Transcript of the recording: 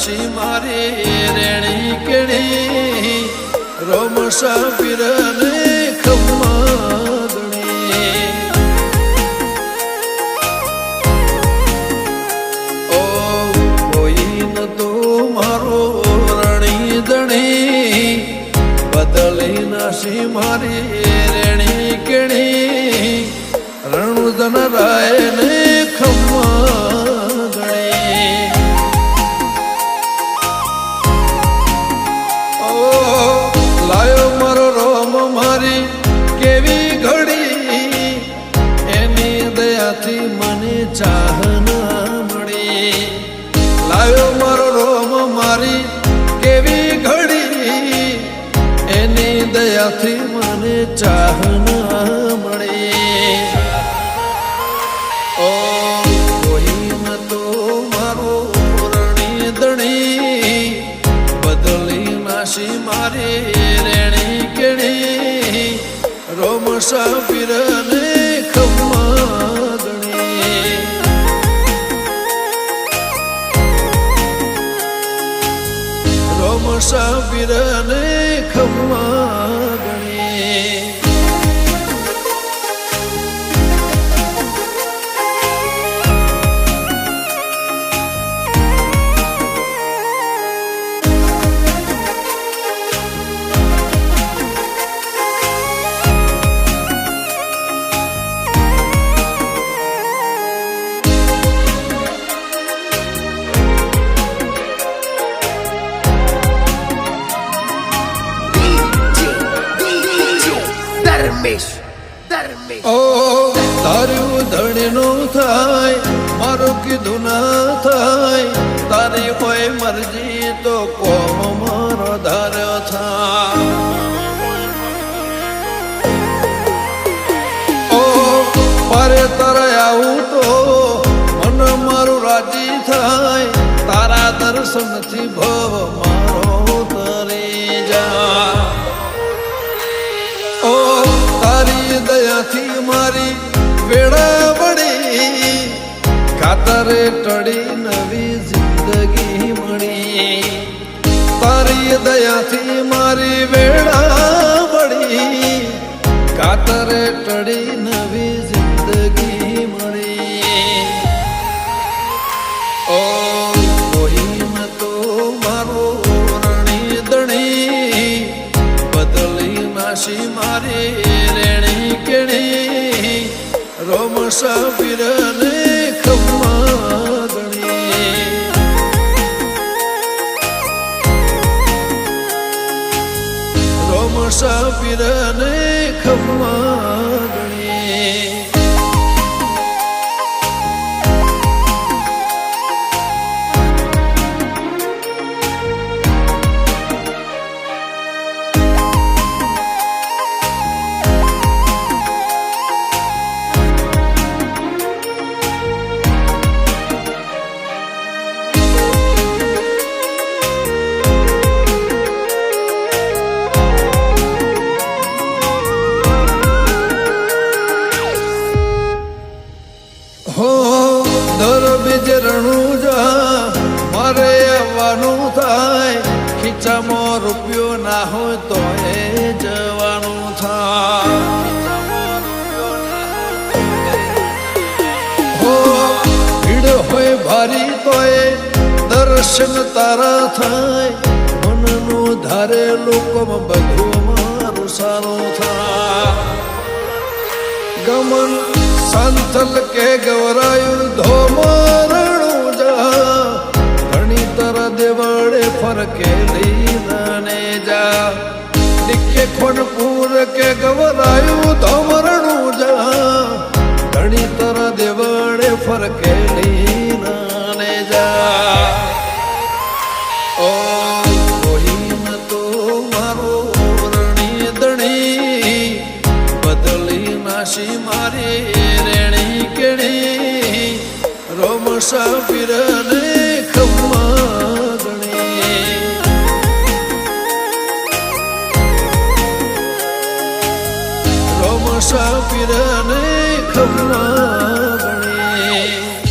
નાશી મારી રેણી કેણી રોમ સાપીરને ખમ્મા ગણી ઓ કોઈ ન તો મારો રણી દણી બદલી નાશી મારી રેણી કેણી રણુદન રાય ને ખમ્મા ગણી લાયો મારો રોમ મારી કેવી ઘડી એની દયાથી મને ચાહના મળી લાયો મારો રોમ મારી કેવી ઘડી એની દયાથી મને ચાહના મળી ઓ કોઈ ન તો મારો રણી દણી બદલી નાશી મારી રેણી કેણી રોમ સાપીરને ખમ્મા ગણી રોમ સાપીરને ખમ્મા ગણી ઓ તારું ધણીનું થાય મારું કીધું ના થાય તારી કોઈ મરજી તો કોમ મારો ધાર્યો થાય ઓ પારે તારે આવું તો મન મારું રાજી થાય તારા દર્શનથી ભવ મારો તરી જા ઓ તારી દયાથી મારી વેળા વળી કાતરે ટળી નવી જિંદગી મળી તારી દયાથી મારી વેળા વળી કાતરે ટળી નવી જિંદગી મળી ઓ કોઈ ન તો મારો રણી દણી બદલી નાશી મારી રેણી કેણી રોમ સાપીરને ખમ્મા ગણી રોમ સાપીરને ખમ્મા ગણી હો દર બીજ રણુજા મારે આવવાનું થાય ખીચામાં રૂપિયો ના હોય તો એ જવાનું થાય હો ભીડ હોય ભારી તો એ દર્શન તારા થાય મનનું ધારે લોકોમાં બધું મારું સારું થાય ગમન સંથલ કે ગવરાયું ધોમરણું જા ઘણી તર દેવળે ફરકે લીધને જા દિકે ખોનપુર કે ગવરાયું ધોમરણું જા ઘણી તર દેવળે ફરકે લીધને જા ઓ કોઈ ન તો મારો રણી દણી બદલી નાશી મારી રેણી કેણી રોમ સાપીરને ખમ્મા ગણી રોમ સાપીરને ખમ્મા ગણી